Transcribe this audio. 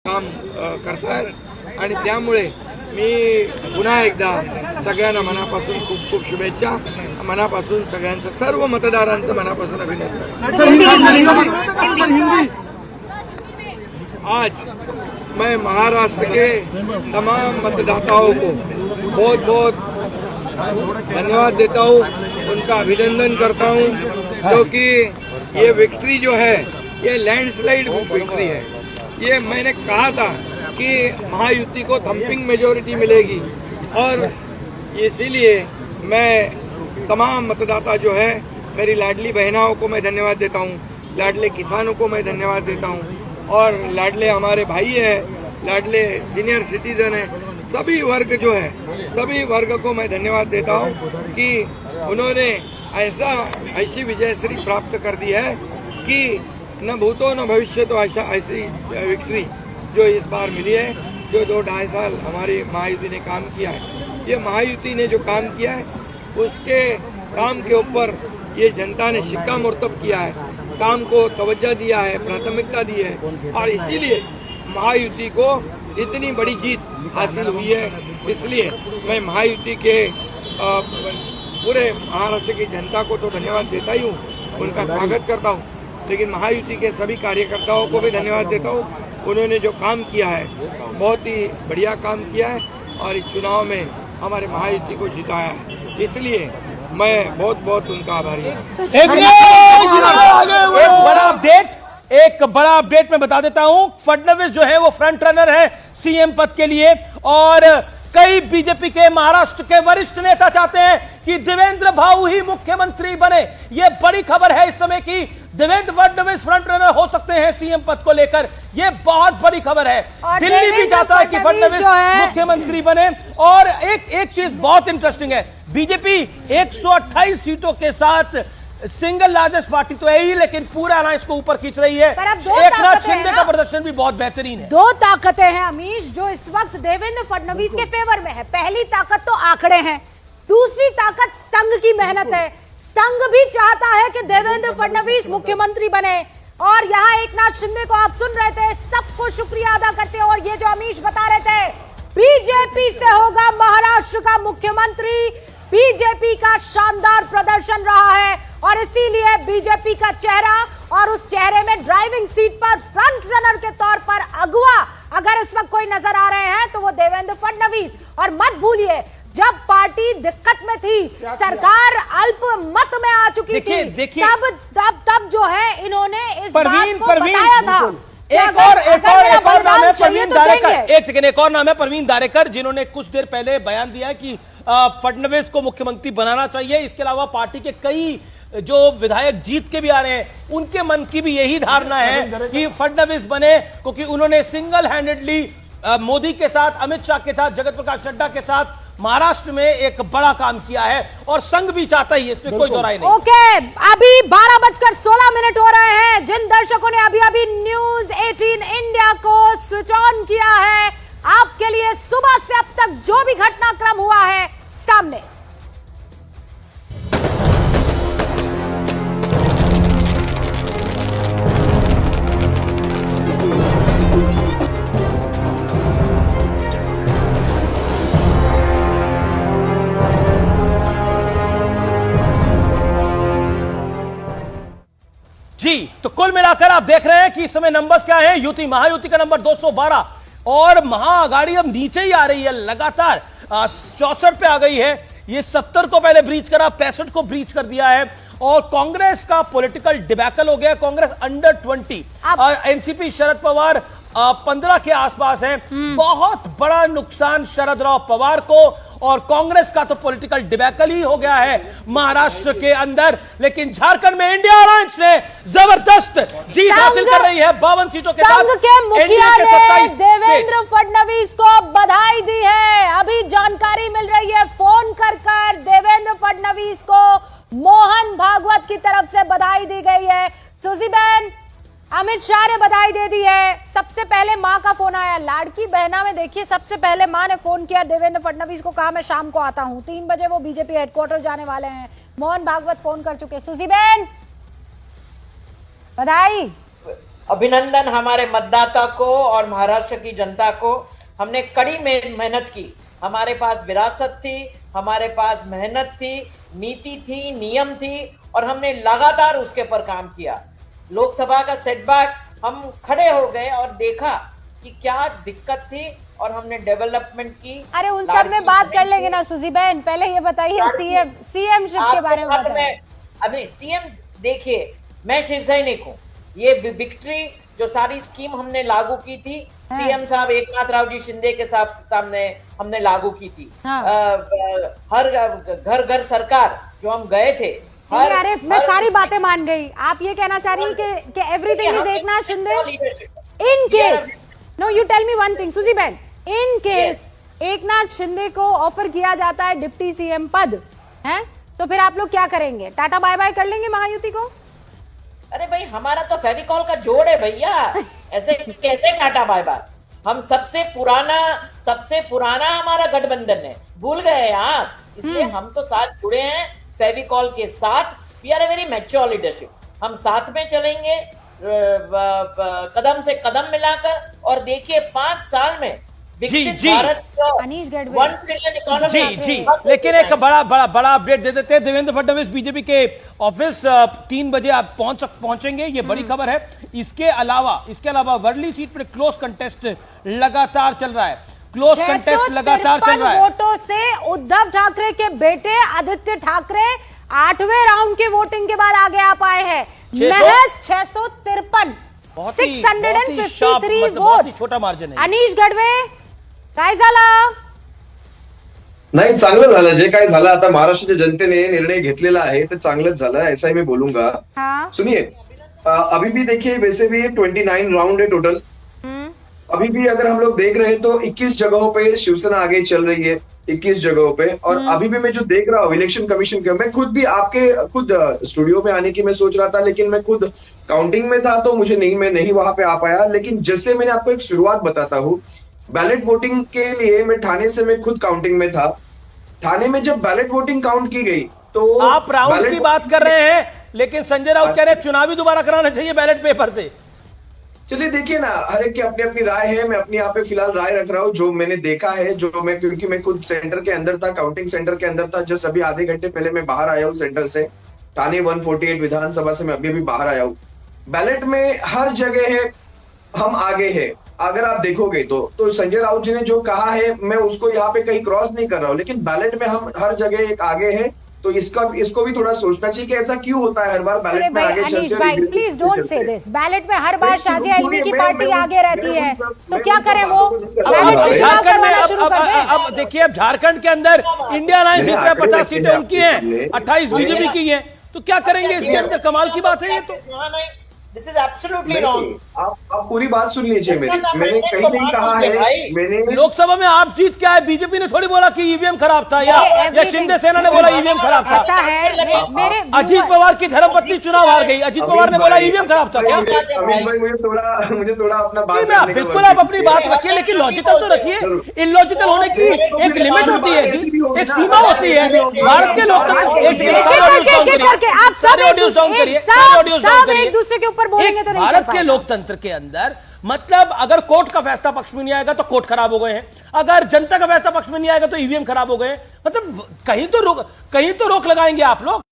काम करतात आणि त्यामुळे मी पुन्हा एकदा सगळ्यांना मनापासून खूप खूप शुभेच्छा, मनापासून सगळ्यांचं सर्व मतदारांचं मनापासून अभिनंदन। आज मैं महाराष्ट्र के तमाम मतदाताओं को बहुत बहुत धन्यवाद देता हूँ, उनका अभिनंदन करता हूँ, क्योंकि ये विक्ट्री जो है ये लैंडस्लाइड विक्ट्री है। ये मैंने कहा था कि महायुति को थम्पिंग मेजोरिटी मिलेगी और इसीलिए मैं तमाम मतदाता जो है, मेरी लाडली बहनाओं को मैं धन्यवाद देता हूँ, लाडले किसानों को मैं धन्यवाद देता हूँ और लाडले हमारे भाई है, लाडले सीनियर सिटीजन है, सभी वर्ग जो है, सभी वर्ग को मैं धन्यवाद देता हूँ कि उन्होंने ऐसी विजयश्री प्राप्त कर दी है कि न भूतो न भविष्य तो ऐसी विक्ट्री जो इस बार मिली है। जो 2-2.5 साल हमारी महायुति ने काम किया है, ये महायुति ने जो काम किया है उसके काम के ऊपर ये जनता ने शिक्का मुर्तब किया है, काम को तवज्जो दिया है, प्राथमिकता दी है और इसीलिए महायुति को इतनी बड़ी जीत हासिल हुई है। इसलिए मैं महायुति के पूरे महाराष्ट्र की जनता को तो धन्यवाद देता ही हूँ, उनका स्वागत करता हूँ, लेकिन महायुति के सभी कार्यकर्ताओं को भी धन्यवाद देता हूँ। उन्होंने जो काम किया है बहुत ही बढ़िया काम किया है और इस चुनाव में हमारे महायुति को जिताया है, इसलिए मैं बहुत बहुत उनका आभारी हूँ। एक बड़ा अपडेट मैं बता देता हूं, फडणवीस जो है वो फ्रंट रनर है सीएम पद के लिए और कई बीजेपी के महाराष्ट्र के वरिष्ठ नेता चाहते हैं कि देवेंद्र भाऊ ही मुख्यमंत्री बने। यह बड़ी खबर है इस समय की देवेंद्र फडणवीस फ्रंट रनर हो सकते हैं सीएम पद को लेकर, यह बहुत बड़ी खबर है। दिल्ली भी चाहता है कि फडणवीस मुख्यमंत्री बने और एक चीज बहुत इंटरेस्टिंग है, बीजेपी 128 सीटों के साथ सिंगल लार्जेस्ट पार्टी तो है ही, लेकिन पूरा अलायंस को ऊपर खींच रही है। एकनाथ शिंदे का प्रदर्शन भी बहुत बेहतरीन है। दो ताकतें हैं अमीश जो इस वक्त देवेंद्र फडणवीस के फेवर में है। पहली ताकत तो आंकड़े हैं, दूसरी ताकत संघ की मेहनत है। संघ भी चाहता है कि देवेंद्र फडणवीस मुख्यमंत्री बने और यहाँ एकनाथ शिंदे को आप सुन रहे थे, सबको शुक्रिया अदा करते हैं। और ये जो अमीश बता रहे थे, बीजेपी से होगा महाराष्ट्र का मुख्यमंत्री, बीजेपी का शानदार प्रदर्शन रहा है और इसीलिए बीजेपी का चेहरा और उस चेहरे में ड्राइविंग सीट पर फ्रंट रनर के तौर पर अगुवा अगर इस वक्त कोई नजर आ रहे हैं तो वो देवेंद्र फडणवीस। और मत भूलिए, जब पार्टी दिक्कत में थी, सरकार अल्पमत में आ चुकी थी, तब जो है इन्होंने इस बात को बताया था। एक और नाम है परवीन दारेकर। एक सेकंड, एक और नाम है परवीन दारेकर, जिन्होंने कुछ देर पहले बयान दिया कि फडणवीस को मुख्यमंत्री बनाना चाहिए। इसके अलावा पार्टी के कई जो विधायक जीत के भी आ रहे हैं, उनके मन की भी यही धारणा है कि फडणवीस बने, क्योंकि उन्होंने सिंगल हैंडेडली मोदी के साथ, अमित शाह के साथ, जगत प्रकाश नड्डा के साथ महाराष्ट्र में एक बड़ा काम किया है और संघ भी चाहता ही, इसमें कोई दो राय नहीं। ओके, अभी 12:16 हो रहे हैं। जिन दर्शकों ने अभी न्यूज 18 इंडिया को स्विच ऑन किया है, आपके लिए सुबह से अब तक जो भी घटनाक्रम हुआ है सामने। जी, तो कुल मिलाकर आप देख रहे हैं कि इस समय नंबर्स क्या हैं। युति महायुति का नंबर 212 और महाअघाड़ी अब नीचे ही आ रही है, लगातार 64 पे आ गई है। ये 70 को पहले ब्रीच करा, 65 को ब्रीच कर दिया है और कांग्रेस का पॉलिटिकल डिबैकल हो गया। कांग्रेस अंडर 20, एनसीपी शरद पवार 15 के आसपास है। बहुत बड़ा नुकसान शरद राव पवार को और कांग्रेस का तो पॉलिटिकल डिबैकल ही हो गया है महाराष्ट्र के अंदर। लेकिन झारखंड में इंडिया अलायंस ने जबरदस्त जीत हासिल कर रही है 52 सीटों के साथ। संघ के मुखिया ने देवेंद्र फडणवीस को बधाई दी है। अभी जानकारी मिल रही है, फोन कर देवेंद्र फडणवीस को मोहन भागवत की तरफ से बधाई दी गई है। सुजी बहन, अमित शाह ने बधाई दे दी है। सबसे पहले मां का फोन आया, लाड़की बहना में देखिए, सबसे पहले मां ने फोन किया देवेंद्र फडणवीस को, कहा मैं शाम को आता हूं, 3 बजे वो बीजेपी हेडक्वार्टर जाने वाले हैं। मोहन भागवत फोन कर चुके। सुजी बहन, बधाई। अभिनंदन हमारे मतदाता को और महाराष्ट्र की जनता को। हमने कड़ी मेहनत की, हमारे पास विरासत थी, हमारे पास मेहनत थी, नीति थी, नियम थी और हमने लगातार उसके पर काम किया। लोकसभा का सेटबैक हम खड़े हो गए और देखा कि क्या दिक्कत थी और हमने डेवलपमेंट की। अरे उन सब में बात कर लेंगे ना सुजी बहन, पहले ये बताइए सीएम शिप के बारे में बताइए। अभी सीएम देखिए, मैं शिव सैनिक हूँ। ये विक्ट्री जो सारी स्कीम हमने लागू की थी, सीएम साहब एकनाथ राव जी शिंदे के सामने हमने लागू की थी। हर घर घर सरकार जो हम गए थे, अरे मैं सारी बातें मान गई। आप ये कहना चाह रही है कि everything is Eknath Shinde. In case no, you tell me one thing Suji बहन, इन केस एकनाथ शिंदे को ऑफर किया जाता है डिप्टी सीएम पद, है तो फिर आप लोग क्या करेंगे? टाटा बाय बाय कर लेंगे महायुति को? अरे भाई, हमारा तो फेविकॉल का जोड़ है भैया, ऐसे कैसे टाटा बाय बाय? हम सबसे पुराना हमारा गठबंधन है, भूल गए आप? इसलिए हम तो साथ जुड़े हैं फेविकॉल के साथ। We are a very mature leadership, हम साथ में चलेंगे कदम से कदम मिलाकर। और देखिए 5 साल में विकसित भारत को 1 ट्रिलियन इकोनॉमी। जी, लेकिन एक बड़ा अपडेट दे देते हैं। देवेंद्र फडणवीस बीजेपी के ऑफिस 3 बजे आप पहुंचेंगे, ये बड़ी खबर है। इसके अलावा वर्ली सीट पर क्लोज कंटेस्ट लगातार चल रहा है। क्लोज कंटेस्ट लगातार चल रहा है। वोटों से उद्धव ठाकरे के बेटे आदित्य ठाकरे 8वें राउंड के वोटिंग के बाद आगे आ पाए हैं। महज 653, 653 वोट, छोटा मार्जिन है। अनीश गडवे काय झालं? नाही, चांगलं झालं जे काय झालं। आता महाराष्ट्राच्या जनतेने निर्णय घेतलेला आहे ते चांगलंच झालं, ऐसा ही मैं बोलूंगा। हाँ? सुनिए, अभी भी देखिए, वैसे भी 29 राउंड है टोटल। अभी भी अगर हम लोग देख रहे हैं तो 21 जगहों पे शिवसेना आगे चल रही है, 21 जगहों पे। और अभी भी मैं जो देख रहा हूँ इलेक्शन कमीशन के, मैं खुद भी खुद स्टूडियो में आने की मैं सोच रहा था, लेकिन मैं खुद काउंटिंग में था तो मैं नहीं वहां पे आ पाया। लेकिन जैसे मैंने आपको एक शुरुआत बताता हूँ, बैलेट वोटिंग के लिए मैं ठाणे से मैं खुद काउंटिंग में था। ठाणे में जब बैलेट वोटिंग काउंट की गई तो आप राउंड की बात कर रहे हैं, लेकिन संजय राउत कह रहे हैं चुनावी दोबारा कराना चाहिए बैलेट पेपर से। चलिए देखिए ना, हर एक की अपनी अपनी राय है। मैं अपनी यहाँ पे फिलहाल राय रख रहा हूँ जो मैंने देखा है, क्योंकि मैं खुद सेंटर के अंदर था, काउंटिंग सेंटर के अंदर था। जस्ट अभी आधे घंटे पहले मैं बाहर आया हूँ सेंटर से, ठाणे 148 विधानसभा से मैं अभी बाहर आया हूँ। बैलेट में हर जगह है हम आगे है। अगर आप देखोगे तो संजय राउत जी ने जो कहा है, मैं उसको यहाँ पे कहीं क्रॉस नहीं कर रहा हूँ, लेकिन बैलेट में हम हर जगह एक आगे है। तो इसको भी थोड़ा सोचना चाहिए कि ऐसा क्यों होता है हर बार बैलेट में आगे चलते हैं। भाई please don't say this, ballot में हर बार शाजिया इल्मी की पार्टी आगे रहती है, तो क्या करें वो? झारखंड में अब देखिए, अब झारखंड के अंदर इंडिया अलायंस जीत रहा है, 50 सीटें उनकी हैं, 28 बीजेपी की हैं, तो क्या करेंगे इसके अंदर? कमाल की बात है ये तो। This is absolutely wrong. आप पूरी बात सुन लीजिए मेरी। मैंने कहीं नहीं कहा है, मैंने लोकसभा में आप जीत के आए, बीजेपी ने थोड़ी बोला कि ईवीएम खराब था, या शिंदे सेना ने बोला ईवीएम खराब था। ऐसा है, मेरे अजीत पवार की धर्मपत्नी चुनाव हार गई, अजीत पवार ने बोला ईवीएम खराब था क्या? मुझे थोड़ा अपना बात बिल्कुल आप अपनी बात रखिए, लेकिन लॉजिकल तो रखिए। इलॉजिकल होने की एक लिमिट होती है जी, एक सीमा होती है। भारत के लोकतंत्र एक दूसरे के ऊपर बोलेंगे तो नहीं। भारत के लोकतंत्र के अंदर मतलब अगर कोर्ट का फैसला पक्ष में नहीं आएगा तो कोर्ट खराब हो गए हैं, अगर जनता का फैसला पक्ष में नहीं आएगा तो ईवीएम खराब हो गए। मतलब कहीं तो रोक लगाएंगे आप लोग।